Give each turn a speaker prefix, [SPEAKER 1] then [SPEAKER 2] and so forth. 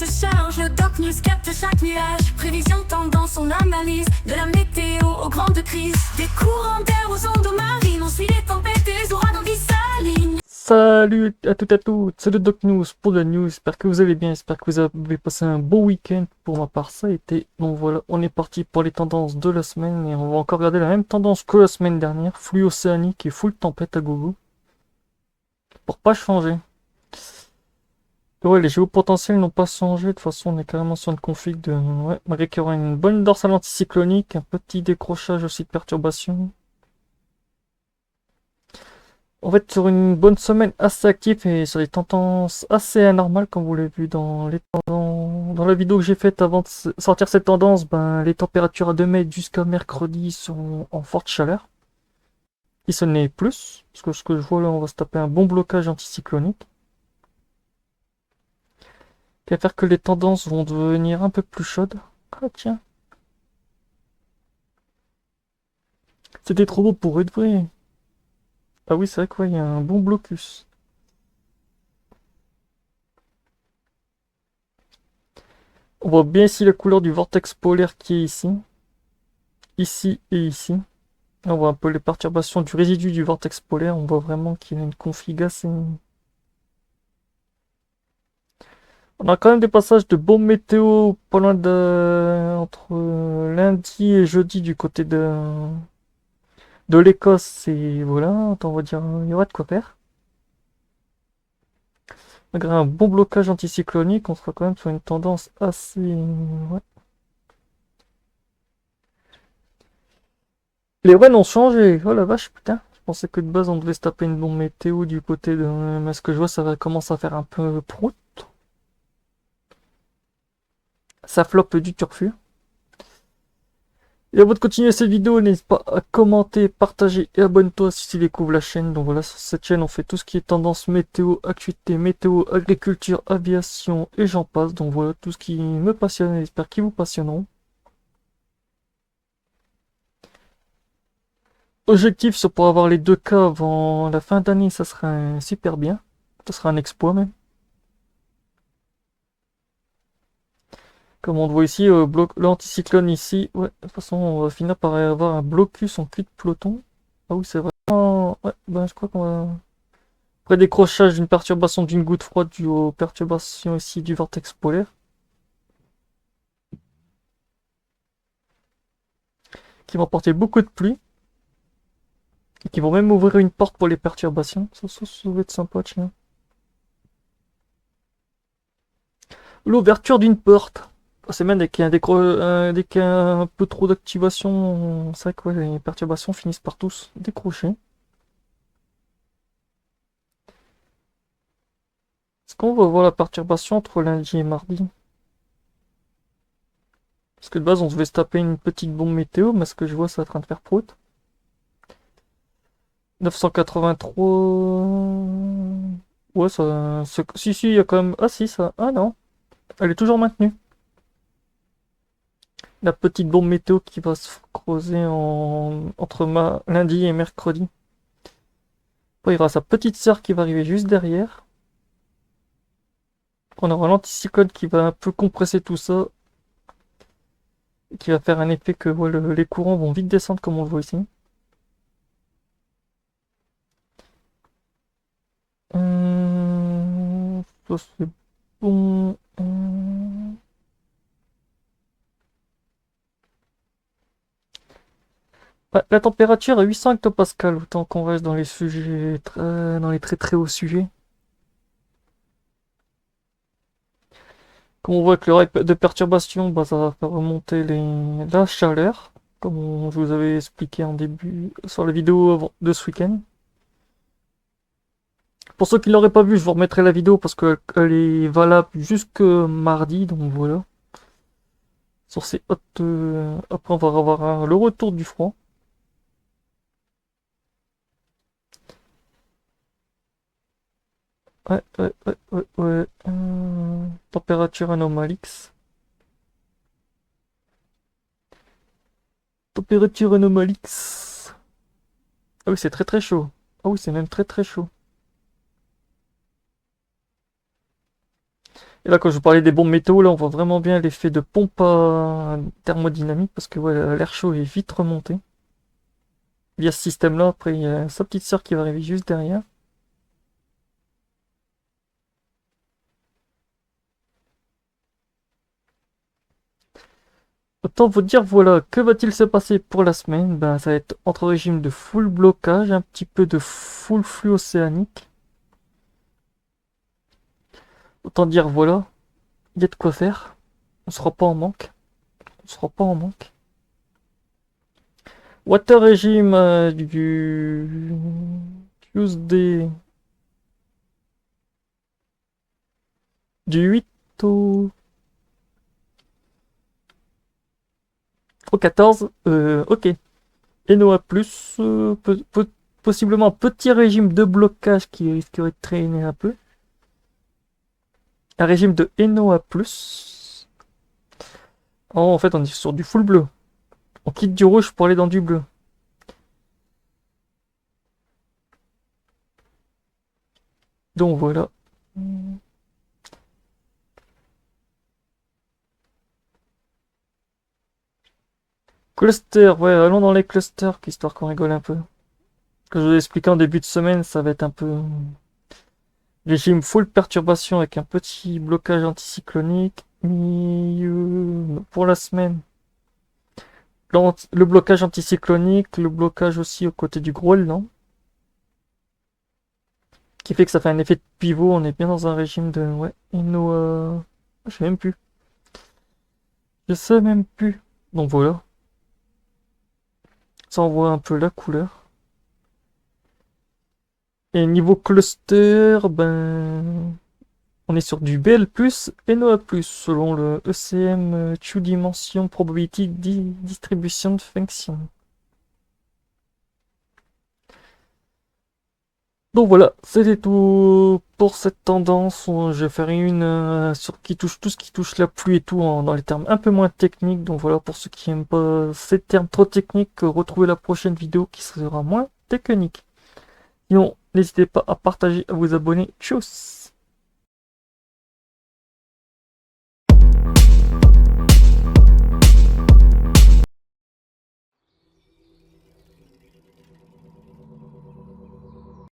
[SPEAKER 1] se charge, le Doc News capte chaque nuage. Prévision, tendance, on analyse. De la météo aux grandes crises. Des courants d'air aux ondes marines. On suit les tempêtes et les ouragans qui s'alignent.
[SPEAKER 2] Salut à toutes et à tous, c'est le Doc News pour la news, j'espère que vous allez bien, j'espère que vous avez passé un bon week-end. Pour ma part ça a été, donc voilà, on est parti pour les tendances de la semaine et on va encore regarder la même tendance que la semaine dernière, flux océanique et full tempête à gogo, pour pas changer. Et ouais, les géopotentiels n'ont pas changé, de toute façon on est carrément sur une config de, ouais, malgré qu'il y aura une bonne dorsale anticyclonique, un petit décrochage aussi de perturbation. On va être sur une bonne semaine assez active et sur des tendances assez anormales comme vous l'avez vu dans dans la vidéo que j'ai faite avant de sortir cette tendance. Ben, les températures à 2 mètres jusqu'à mercredi sont en forte chaleur. Et ce n'est plus, parce que ce que je vois là, on va se taper un bon blocage anticyclonique. Qui va faire que les tendances vont devenir un peu plus chaudes. Ah tiens. C'était trop beau pour être vrai. Ah oui, c'est vrai qu'il y a un bon blocus. On voit bien ici la couleur du vortex polaire qui est ici. Ici et ici. On voit un peu les perturbations du résidu du vortex polaire. On voit vraiment qu'il y a une config assez... On a quand même des passages de bombes météo pas loin de... entre lundi et jeudi du côté de l'Écosse. Et voilà, attends, on va dire, il y aura de quoi faire. Malgré un bon blocage anticyclonique, on sera quand même sur une tendance assez... Ouais. Les rennes ont changé. Oh la vache, putain. Je pensais que de base on devait se taper une bombe météo du côté de... Mais ce que je vois, ça va commencer à faire un peu prout. Ça floppe du turfu. Et avant de continuer cette vidéo, n'hésite pas à commenter, partager et abonne-toi si tu découvres la chaîne. Donc voilà, sur cette chaîne, on fait tout ce qui est tendance météo, actualité, météo, agriculture, aviation et j'en passe. Donc voilà, tout ce qui me passionne et j'espère qu'ils vous passionneront. Objectif, c'est pour avoir les 2K avant la fin d'année, ça serait super bien. Ça sera un exploit même. Comme on le voit ici, l'anticyclone ici, ouais, de toute façon, on va finir par avoir un blocus en cul de peloton. Ah oui, c'est vraiment... Ouais, ben je crois qu'on va... Après décrochage d'une perturbation d'une goutte froide due aux perturbations ici du vortex polaire, qui vont apporter beaucoup de pluie, et qui vont même ouvrir une porte pour les perturbations. Ça va être sympa, tiens. L'ouverture d'une porte. C'est même dès qu'il y a dès qu'il y a un peu trop d'activation, c'est vrai que ouais, les perturbations finissent par tous décrocher. Est-ce qu'on va voir la perturbation entre lundi et mardi? Parce que de base on devait se taper une petite bombe météo, mais ce que je vois c'est en train de faire prout. 983... Ouais, ça... Si, si, il y a quand même... Ah si, ça... Ah non. Elle est toujours maintenue. La petite bombe météo qui va se creuser entre lundi et mercredi. Après, il y aura sa petite sœur qui va arriver juste derrière. On aura l'anticyclone qui va un peu compresser tout ça. Et qui va faire un effet que ouais, les courants vont vite descendre comme on le voit ici. Ça c'est bon. Ouais, la température est 800 hectopascales, autant qu'on reste dans les sujets, dans les très très hauts sujets. Comme on voit que le règle de perturbation, bah, ça va faire remonter la chaleur, comme je vous avais expliqué en début sur la vidéo de ce week-end. Pour ceux qui ne l'auraient pas vu, je vous remettrai la vidéo parce qu'elle est valable jusque mardi, donc voilà. Sur ces hautes... après, on va avoir le retour du froid. Ouais. Température anomalix. Température anomalix. Ah oui, c'est très très chaud. Ah oui, c'est même très très chaud. Et là, quand je vous parlais des bombes météo, là, on voit vraiment bien l'effet de pompe à thermodynamique parce que ouais, l'air chaud est vite remonté. Via ce système-là, après, il y a sa petite sœur qui va arriver juste derrière. Autant vous dire, voilà, que va-t-il se passer pour la semaine? Ben, ça va être entre régime de full blocage, un petit peu de full flux océanique. Autant dire, voilà, il y a de quoi faire. On sera pas en manque. On sera pas en manque. Water régime du Tuesday du 8 au, au 14. Ok. Enoa plus, possiblement un petit régime de blocage qui risquerait de traîner un peu. Un régime de Enoa plus. Oh, en fait, on est sur du full bleu. On quitte du rouge pour aller dans du bleu. Donc voilà. Cluster, ouais, allons dans les clusters, histoire qu'on rigole un peu. Comme je vous ai expliqué en début de semaine, ça va être un peu régime full perturbation avec un petit blocage anticyclonique. Pour la semaine, le blocage anticyclonique, le blocage aussi aux côtés du Groenland, qui fait que ça fait un effet de pivot. On est bien dans un régime de ouais, je sais même plus. Je sais même plus. Donc voilà, ça envoie un peu la couleur. Et niveau cluster, ben on est sur du BL+, et NOA+, selon le ECM Two Dimension Probability Distribution Function. Donc voilà, c'était tout pour cette tendance. Je vais faire une sur qui touche tout ce qui touche la pluie et tout dans les termes un peu moins techniques. Donc voilà, pour ceux qui aiment pas ces termes trop techniques, retrouvez la prochaine vidéo qui sera moins technique. Sinon, n'hésitez pas à partager, à vous abonner. Tchuss!